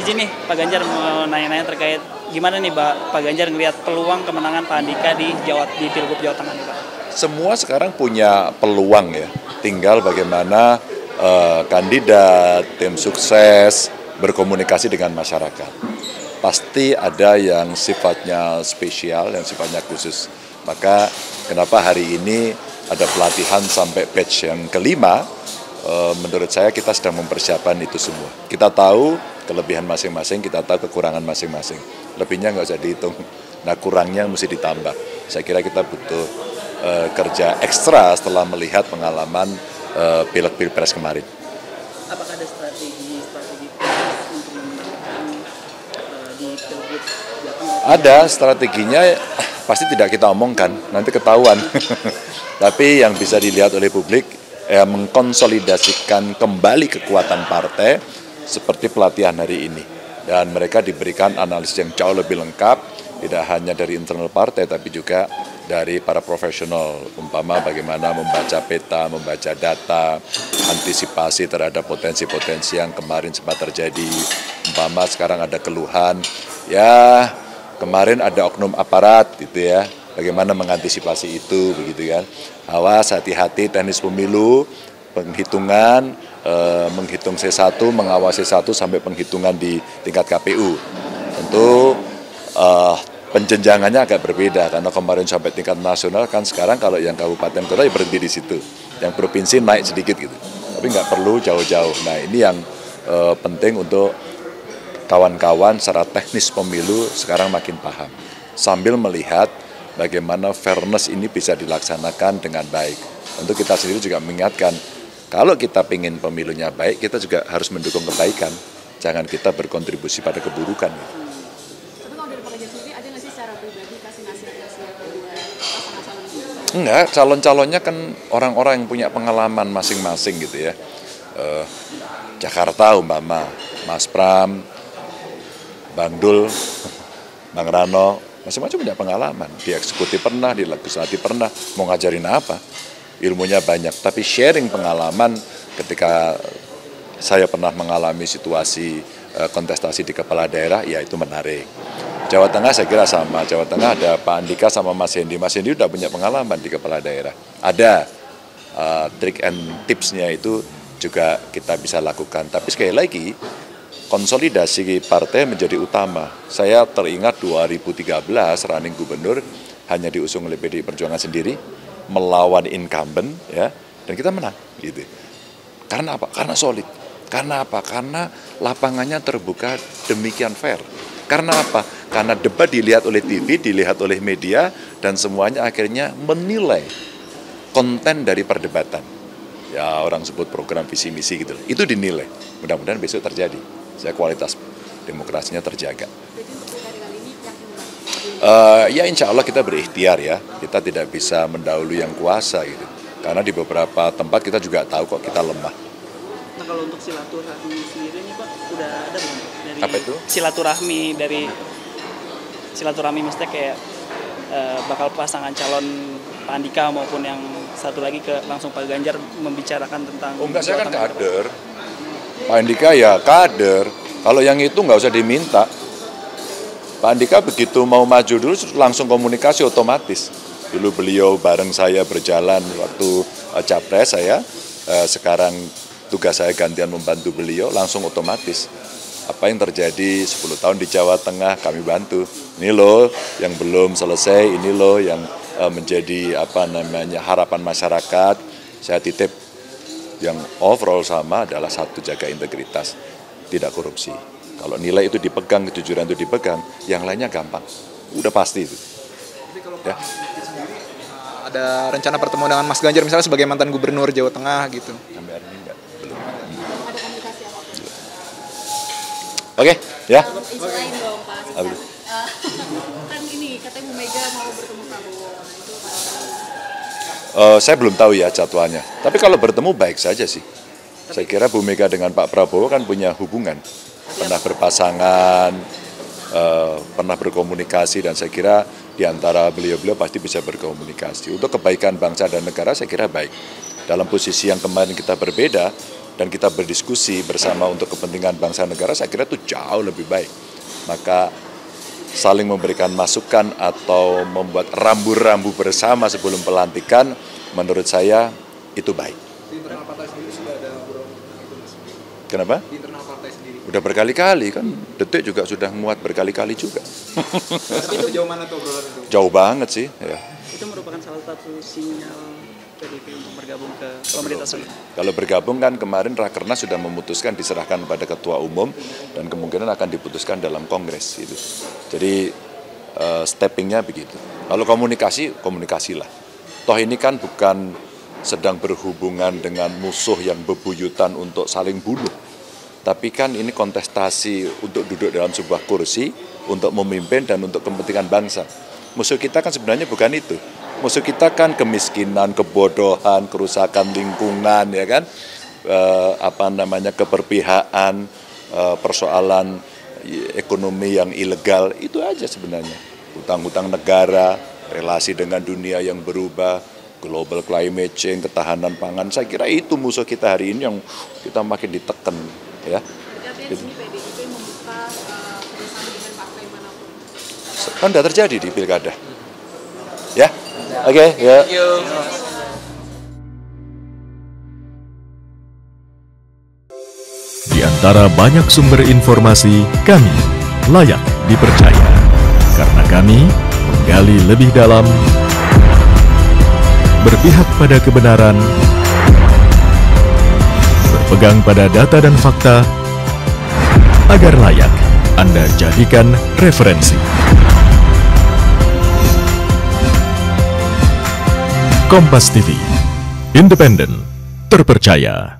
izin nih Pak Ganjar mau nanya-nanya terkait gimana nih Pak Ganjar ngelihat peluang kemenangan Pak Andika di Pilgub Jawa Tengah nih Pak? Semua sekarang punya peluang ya, tinggal bagaimana kandidat, tim sukses berkomunikasi dengan masyarakat. Pasti ada yang sifatnya spesial, yang sifatnya khusus. Maka kenapa hari ini ada pelatihan sampai batch yang kelima, menurut saya kita sedang mempersiapkan itu semua. Kita tahu kelebihan masing-masing, kita tahu kekurangan masing-masing. Lebihnya nggak usah dihitung, nah kurangnya mesti ditambah. Saya kira kita butuh kerja ekstra setelah melihat pengalaman Pilek-Pilpres kemarin. Apakah ada strategi untuk memenangkan di Pilgub Jawa Tengah? Ada strateginya, pasti tidak kita omongkan, nanti ketahuan. Tapi yang bisa dilihat oleh publik, mengkonsolidasikan kembali kekuatan partai seperti pelatihan hari ini. Dan mereka diberikan analisis yang jauh lebih lengkap, tidak hanya dari internal partai, tapi juga dari para profesional, umpama bagaimana membaca peta, membaca data, antisipasi terhadap potensi-potensi yang kemarin sempat terjadi. Umpama sekarang ada keluhan, ya kemarin ada oknum aparat gitu ya, bagaimana mengantisipasi itu begitu kan. Awas, hati-hati teknis pemilu, penghitungan, menghitung C1, mengawasi C1 sampai penghitungan di tingkat KPU. Tentu penjenjangannya agak berbeda karena kemarin sampai tingkat nasional kan, sekarang kalau yang kabupaten kota ya berhenti di situ, yang provinsi naik sedikit gitu, tapi nggak perlu jauh-jauh. Nah ini yang penting untuk kawan-kawan secara teknis pemilu sekarang makin paham, sambil melihat bagaimana fairness ini bisa dilaksanakan dengan baik. Tentu kita sendiri juga mengingatkan, kalau kita ingin pemilunya baik, kita juga harus mendukung kebaikan, jangan kita berkontribusi pada keburukan. Enggak, calon-calonnya kan orang-orang yang punya pengalaman masing-masing gitu ya. Jakarta umpama, Mas Pram, Bang Dul, Bang Rano, macam-macam punya pengalaman. Di eksekutif pernah, di legislatif pernah, mau ngajarin apa? Ilmunya banyak, tapi sharing pengalaman ketika saya pernah mengalami situasi kontestasi di kepala daerah, ya itu menarik. Jawa Tengah saya kira sama, Jawa Tengah ada Pak Andika sama Mas Hendi. Mas Hendi sudah punya pengalaman di kepala daerah. Ada trik and tipsnya itu juga kita bisa lakukan. Tapi sekali lagi, konsolidasi partai menjadi utama. Saya teringat 2013 running gubernur hanya diusung oleh PDI Perjuangan sendiri, melawan incumbent, ya, dan kita menang. Gitu. Karena apa? Karena solid. Karena apa? Karena lapangannya terbuka demikian fair. Karena apa? Karena debat dilihat oleh TV, dilihat oleh media, dan semuanya akhirnya menilai konten dari perdebatan. Ya orang sebut program visi misi gitu. Itu dinilai. Mudah-mudahan besok terjadi. Saya kualitas demokrasinya terjaga. Ya insya Allah kita berikhtiar ya. Kita tidak bisa mendahului yang kuasa gitu. Karena di beberapa tempat kita juga tahu kok kita lemah. Nah kalau untuk silaturahmi sendiri nih Pak, udah ada belum? Apa itu? Silaturahmi maksudnya kayak bakal pasangan calon Pak Andika maupun yang satu lagi ke langsung Pak Ganjar membicarakan tentang. Oh enggak, saya kan kader. Pak Andika ya kader. Kalau yang itu nggak usah diminta. Pak Andika begitu mau maju dulu langsung komunikasi otomatis. Dulu beliau bareng saya berjalan waktu capres saya, sekarang tugas saya gantian membantu beliau, langsung otomatis. Apa yang terjadi 10 tahun di Jawa Tengah kami bantu. Ini loh yang belum selesai, ini loh yang menjadi harapan masyarakat. Saya titip yang overall sama adalah satu, jaga integritas, tidak korupsi. Kalau nilai itu dipegang, kejujuran itu dipegang, yang lainnya gampang. Udah pasti itu. Jadi kalau Pak Andika sendiri ada rencana pertemuan dengan Mas Ganjar misalnya sebagai mantan gubernur Jawa Tengah gitu? Sampai hari ini enggak, belum. Oke, ya. Selain dong Pak, kan ini katanya Bu Mega mau bertemu Prabowo, itu Saya belum tahu ya jadwalnya. Tapi kalau bertemu baik saja sih. Saya kira Bu Mega dengan Pak Prabowo kan punya hubungan, pernah berpasangan, pernah berkomunikasi, dan saya kira di antara beliau-beliau pasti bisa berkomunikasi. Untuk kebaikan bangsa dan negara saya kira baik. Dalam posisi yang kemarin kita berbeda, dan kita berdiskusi bersama untuk kepentingan bangsa negara, saya kira itu jauh lebih baik. Maka saling memberikan masukan atau membuat rambu-rambu bersama sebelum pelantikan, menurut saya itu baik. Di internal partai sendiri sudah ada obrolan itu, Mas? Kenapa? Di internal partai sendiri. Udah berkali-kali kan, Detik juga sudah muat berkali-kali juga. Tapi itu sejauh mana tuh obrolan itu? Jauh banget sih. Ya. Itu merupakan salah satu sinyal PDIP untuk bergabung ke pemerintah selanjutnya. Kalau bergabung kan kemarin Rakernas sudah memutuskan diserahkan pada Ketua Umum dan kemungkinan akan diputuskan dalam Kongres gitu. Jadi steppingnya begitu. Kalau komunikasilah. Toh ini kan bukan sedang berhubungan dengan musuh yang bebuyutan untuk saling bunuh. Tapi kan ini kontestasi untuk duduk dalam sebuah kursi, untuk memimpin dan untuk kepentingan bangsa. Musuh kita kan sebenarnya bukan itu. Musuh kita kan kemiskinan, kebodohan, kerusakan lingkungan, ya kan, keberpihakan, persoalan ekonomi yang ilegal, itu aja sebenarnya. Hutang-hutang negara, relasi dengan dunia yang berubah, global climate change, ketahanan pangan. Saya kira itu musuh kita hari ini yang kita makin ditekan, ya. Artinya di sini PDIP membuka kerjasama dengan partai manapun. Kan sudah terjadi di pilkada, ya. Oke, ya. Di antara banyak sumber informasi, kami layak dipercaya. Karena kami menggali lebih dalam, berpihak pada kebenaran, berpegang pada data dan fakta, agar layak Anda jadikan referensi. Kompas TV, independen, terpercaya.